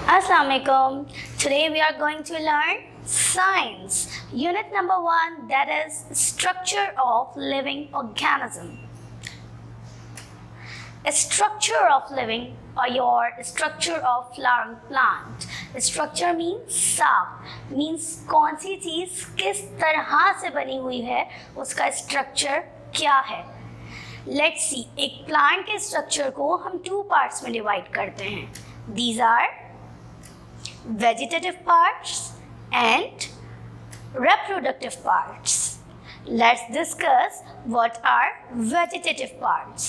Assalamualaikum. Today we are going to learn science. Unit number 1, that is structure of living organism. A structure of living or your structure of flowering plant. Structure means साफ, means कौन सी चीज किस तरह से बनी हुई है, उसका स्ट्रक्चर क्या है. Let's see, एक प्लांट के स्ट्रक्चर को हम 2 पार्ट्स में डिवाइड करते हैं. These are vegetative parts and reproductive parts. Let's discuss what are vegetative parts.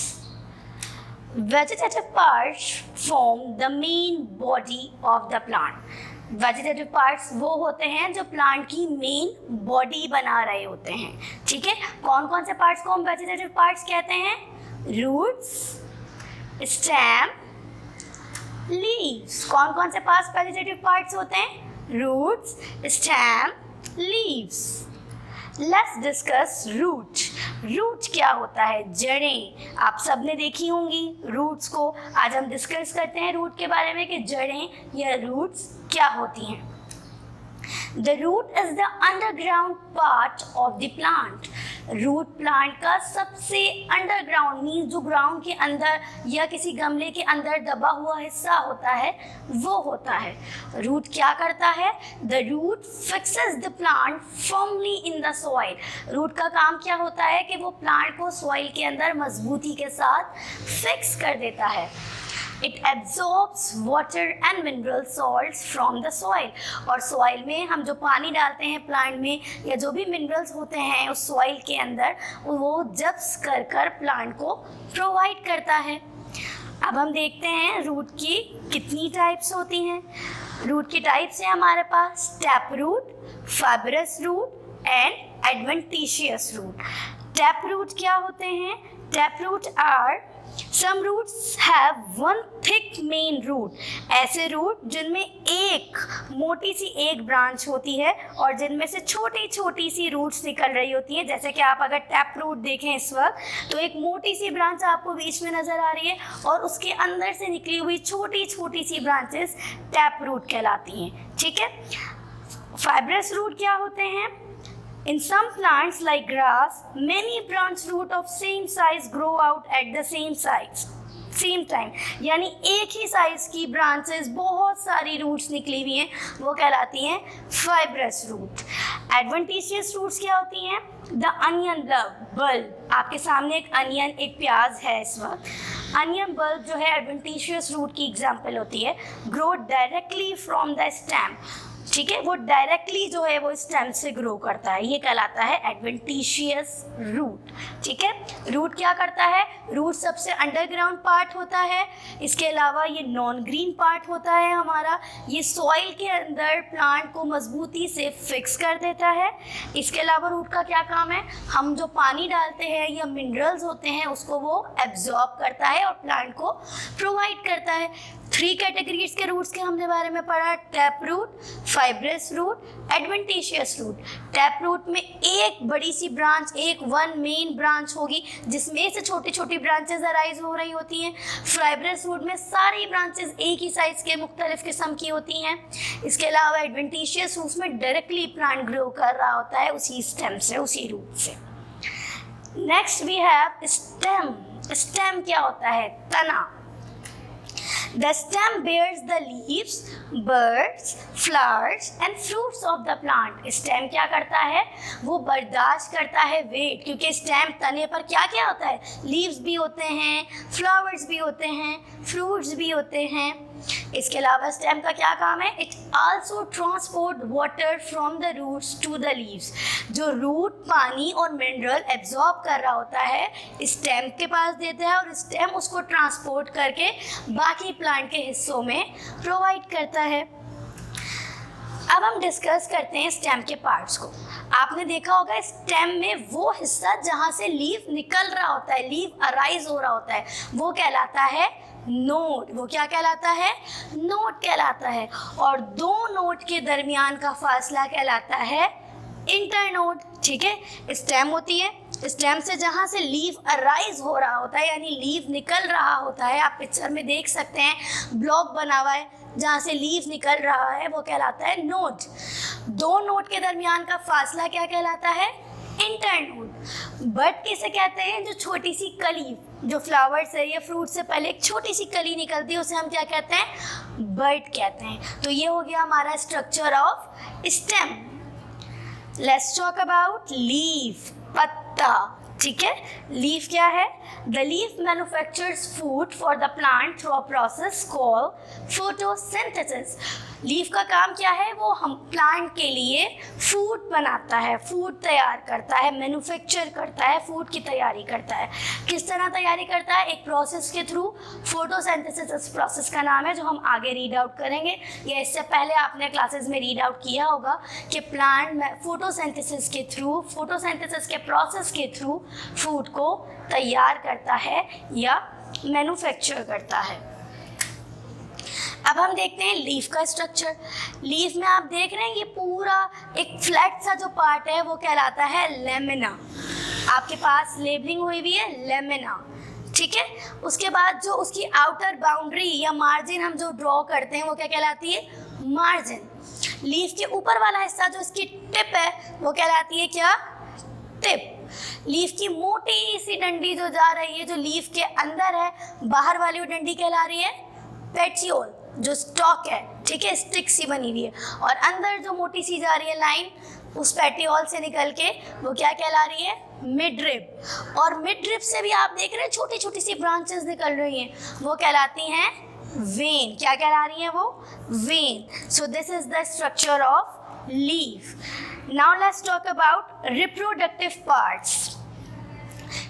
Vegetative parts form the main body of the plant. Vegetative parts वो होते हैं जो प्लांट की मेन बॉडी बना रहे होते हैं. ठीक है, कौन कौन से पार्ट्स को हम वेजिटेटिव पार्ट्स कहते हैं? Roots, stem, leaves. कौन कौन से पार्ट्स वेजिटेटिव पार्ट्स होते हैं? Roots, stem, leaves. Let's discuss root. Root क्या होता है? जड़ें. आप सबने देखी होंगी रूट्स को. आज हम डिस्कस करते हैं रूट के बारे में कि जड़ें या रूट्स क्या होती हैं. The root is the underground part of the plant. Root plant का सबसे अंडरग्राउंड मीन्स जो ग्राउंड के अंदर या किसी गमले के अंदर दबा हुआ हिस्सा होता है वो होता है. रूट क्या करता है? The root fixes the plant firmly in the soil. Root का काम क्या होता है कि वो प्लांट को सॉइल के अंदर मजबूती के साथ फिक्स कर देता है. It absorbs water and mineral salts from the soil. और सॉइल में हम जो पानी डालते हैं प्लांट में या जो भी मिनरल्स होते हैं उस सॉइल के अंदर वो जब्स कर कर प्लांट को प्रोवाइड करता है. अब हम देखते हैं रूट की कितनी टाइप्स होती हैं. रूट की टाइप्स हैं हमारे पास tap root, fibrous root and adventitious root. Tap root क्या होते हैं? Tap root are Some roots have one thick main root. ऐसे रूट जिनमें एक मोटी सी एक ब्रांच होती है और जिनमें से छोटी छोटी सी रूट्स निकल रही होती हैं. जैसे कि आप अगर टैप रूट देखें इस वक्त तो एक मोटी सी ब्रांच आपको बीच में नज़र आ रही है और उसके अंदर से निकली हुई छोटी छोटी सी ब्रांचेस टैप रूट कहलाती हैं. ठीक है. फाइब्रस रूट क्या होते हैं? In some plants like grass, many branch root of same size grow out at the same time. यानी एक ही साइज की ब्रांचेस बहुत सारी रूट्स निकली हुई हैं वो कहलाती हैं फाइब्रस रूट. एडवेंटिशियस रूट्स क्या होती हैं? The onion bulb. आपके सामने एक अनियन, एक प्याज है इस वक्त. अनियन बल्ब जो है एडवेंटिशियस रूट की एग्जाम्पल होती है. Grow directly from the stem. ठीक है, वो डायरेक्टली जो है वो स्टेम से ग्रो करता है. ये कहलाता है एडवेंटिशियस रूट. ठीक है. रूट क्या करता है? रूट सबसे अंडरग्राउंड पार्ट होता है. इसके अलावा ये नॉन ग्रीन पार्ट होता है हमारा. ये सॉइल के अंदर प्लांट को मजबूती से फिक्स कर देता है. इसके अलावा रूट का क्या काम है? हम जो पानी डालते हैं या मिनरल्स होते हैं उसको वो एब्जॉर्ब करता है और प्लांट को प्रोवाइड करता है. 3 कैटेगरीज के रूट्स के हमने बारे में पढ़ा. Tap root, fibrous root, adventitious root. Tap root में एक बड़ी सी ब्रांच, एक वन मेन ब्रांच होगी जिसमें से छोटी छोटी ब्रांचेस अराइज हो रही होती हैं. फाइब्रस रूट में सारी ब्रांचेस एक ही साइज के मुख्तलिफ किस्म की होती हैं. इसके अलावा एडवेंटिशियस रूट में डायरेक्टली प्लांट ग्रो कर रहा होता है उसी स्टेम से, उसी रूट से. Next we have stem. Stem क्या होता है? तना. The stem bears the leaves, buds, flowers and fruits of the plant. Stem क्या करता है? वो बर्दाश्त करता है वेट, क्योंकि स्टेम तने पर क्या क्या होता है? लीव्स भी होते हैं, फ्लावर्स भी होते हैं, फ्रूट्स भी होते हैं. इसके अलावा स्टेम का क्या काम है? It also transport water from the roots to the leaves. जो रूट पानी और मिनरल एब्जॉर्ब कर रहा होता है स्टेम के पास देता है और स्टेम उसको ट्रांसपोर्ट करके बाकी प्लांट के हिस्सों में प्रोवाइड करता है. अब हम डिस्कस करते हैं स्टेम के पार्ट्स को. आपने देखा होगा स्टेम में वो हिस्सा जहाँ से लीफ निकल रहा होता है, लीफ अराइज हो रहा होता है, वो कहलाता है नोड. वो क्या कहलाता है? नोड कहलाता है. और 2 नोड के दरमियान का फासला कहलाता है इंटरनोड. ठीक है. स्टेम होती है, स्टेम से जहाँ से लीफ अराइज हो रहा होता है यानी लीफ निकल रहा होता है. आप पिक्चर में देख सकते हैं ब्लॉक बना हुआ है, जहाँ से लीफ निकल रहा है वो कहलाता है नोड। दो नोड के दरमियान का फासला क्या कहलाता है? इंटरनोड। बड किसे कहते हैं? जो छोटी सी कली, जो फ्लावर से या फ्रूट से पहले एक छोटी सी कली निकलती है, उसे हम क्या कहते हैं? बड कहते हैं। तो ये हो गया हमारा structure of stem. Let's talk about leaf, पत्ता। ठीक है, लीफ क्या है? The leaf manufactures food for the plant through a process called photosynthesis. Leaf का काम क्या है? वो हम प्लांट के लिए फूड बनाता है, फूड तैयार करता है, मैन्युफैक्चर करता है, फूड की तैयारी करता है। किस तरह तैयारी करता है? एक प्रोसेस के थ्रू। फोटोसिंथेसिस इस प्रोसेस का नाम है, जो हम आगे रीड आउट करेंगे, या इससे पहले आपने क्लासेस में रीड आउट किया होगा कि प्लांट फोटोसिंथेसिस के थ्रू, फोटोसिंथेसिस के प्रोसेस के थ्रू फूड को तैयार करता है या मैन्युफैक्चर करता है। अब हम देखते हैं लीफ का स्ट्रक्चर। लीफ में आप देख रहे हैं ये पूरा एक फ्लैट सा जो पार्ट है वो कहलाता है लेमिना। आपके पास लेबलिंग हुई हुई है लेमिना, ठीक है। उसके बाद जो उसकी आउटर बाउंड्री या मार्जिन हम जो ड्रॉ करते हैं वो क्या कहलाती है? मार्जिन। लीफ के ऊपर वाला हिस्सा जो इसकी टिप है वो कहलाती है क्या? टिप। लीफ की मोटी सी डंडी जो जा रही है, जो लीफ के अंदर है, बाहर वाली वो डंडी कहला रही है पेटियोल, जो स्टॉक है, ठीक है, स्टिक सी बनी हुई है। और अंदर जो मोटी सी जा रही है लाइन, उस पेटियोल से निकल के वो क्या कहला रही है? मिडरिब। और मिडरिब से भी आप देख रहे हैं छोटी छोटी सी ब्रांचेस निकल रही हैं, वो कहलाती हैं वेन। क्या कहला रही हैं वो? When. So this is the structure of leaf. Now let's talk about reproductive parts.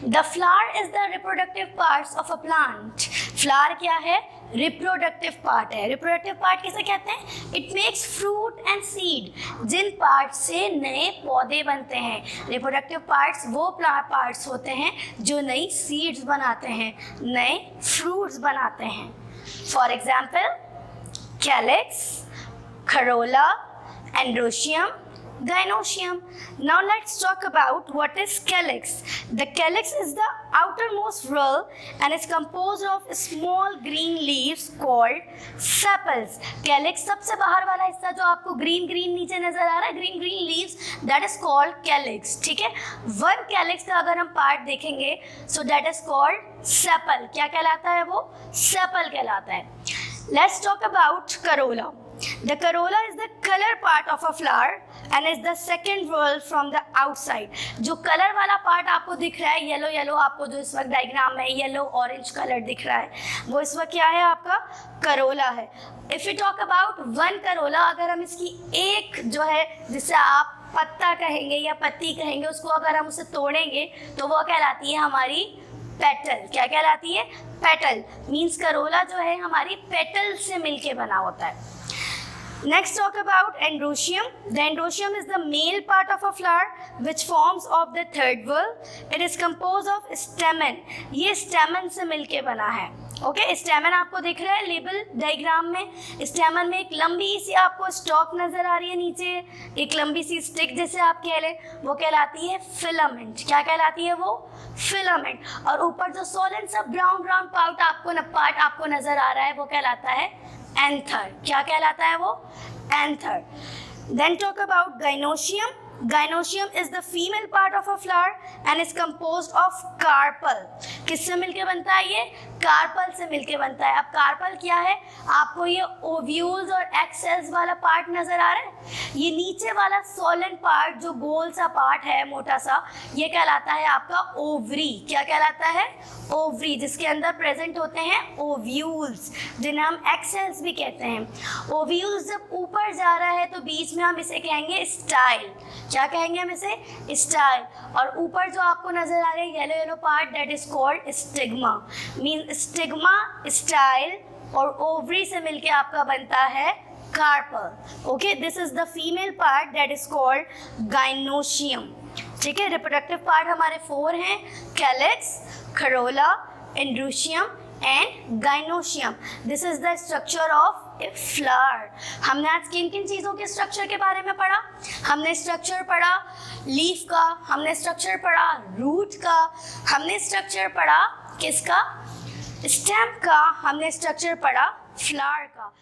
The flower is the reproductive parts of a plant. Flower क्या है? रिप्रोडक्टिव पार्ट है। रिप्रोडक्टिव पार्ट किसे कहते हैं? It makes fruit and seed. जिन part से नए पौधे बनते हैं। रिप्रोडक्टिव पार्ट्स वो पार्ट्स होते हैं जो नई सीड्स बनाते हैं, नए फ्रूट्स बनाते हैं। For example calyx, corolla, androecium, gynoecium. Now let's talk about what is calyx. The calyx is the outermost roll and is composed of small green leaves called sepals. Calyx सबसे बाहर वाला हिस्सा जो आपको green नीचे नजर आ रहा है, green leaves, that is called calyx. ठीक है, one calyx का अगर हम पार्ट देखेंगे so that is called sepal. क्या कहलाता है वो? sepal कहलाता है. Let's talk about corolla. The corolla is the color part of a flower and is the second whorl from the outside. जो कलर वाला पार्ट आपको दिख रहा है येलो येलो, आपको जो इस वक्त डायग्राम में येलो ऑरेंज कलर दिख रहा है, वो इस वक्त क्या है? आपका करोला है। If you talk about one Corolla, अगर हम इसकी एक जो है जिसे आप पत्ता कहेंगे या पत्ती कहेंगे, उसको अगर हम उसे तोड़ेंगे तो वो कहलाती है हमारी पेटल। क्या कहलाती है? पेटल। मीन्स करोला जो है हमारी पेटल से मिलके बना होता है। Next talk about androecium. The androecium is the male part of a flower which forms of the third whorl. It is composed of stamen. ये stamen से मिलके बना है। ओके, स्टेमन आपको दिख रहा है लेबल डायग्राम में। स्टेमन में एक लंबी सी आपको स्टॉक नजर आ रही है, नीचे एक लंबी सी स्टिक जिसे आप कह लें, वो कहलाती है फिलामेंट। क्या कहलाती है वो? फिलामेंट। और ऊपर जो सोलन सा ब्राउन ब्राउन पार्ट आपको नजर आ रहा है वो कहलाता है एंथर। क्या कहलाता है वो? Anther. Then talk about gynoecium. Gynoecium is the female part of a flower and is composed of carpel. किससे मिलके बनता है ये? कार्पल से मिलके बनता है। अब कार्पल क्या है? आपको ये ओव्यूल्स और एग सेल्स वाला पार्ट नजर आ रहा है? ये नीचे वाला सोलन पार्ट जो गोल सा पार्ट है मोटा सा, ये कहलाता है आपका ओवरी। क्या कहलाता है? ओवरी, जिसके अंदर प्रेजेंट होते हैं ओव्यूल्स, जिन्हें हम एग सेल्स भी कहते हैं। ओव्यूल्स जब ऊपर जा रहा है तो बीच में हम इसे कहेंगे स्टाइल। क्या कहेंगे हम इसे? स्टाइल। और ऊपर जो आपको नजर आ रहा है yellow yellow part, that is called stigma. Mean stigma, style और ओवरी से मिलके आपका बनता है carpel. Okay, this is the female part that is called gynoecium। ठीक है, रिप्रोडक्टिव पार्ट हमारे 4 हैं, calyx, corolla, androecium and gynoecium. This is the structure of a flower. हमने आज किन किन चीज़ों के स्ट्रक्चर के बारे में पढ़ा? हमने स्ट्रक्चर पढ़ा लीफ का, हमने स्ट्रक्चर पढ़ा रूट का, हमने स्ट्रक्चर पढ़ा किसका? स्टेम का, हमने स्ट्रक्चर पढ़ा फ्लावर का।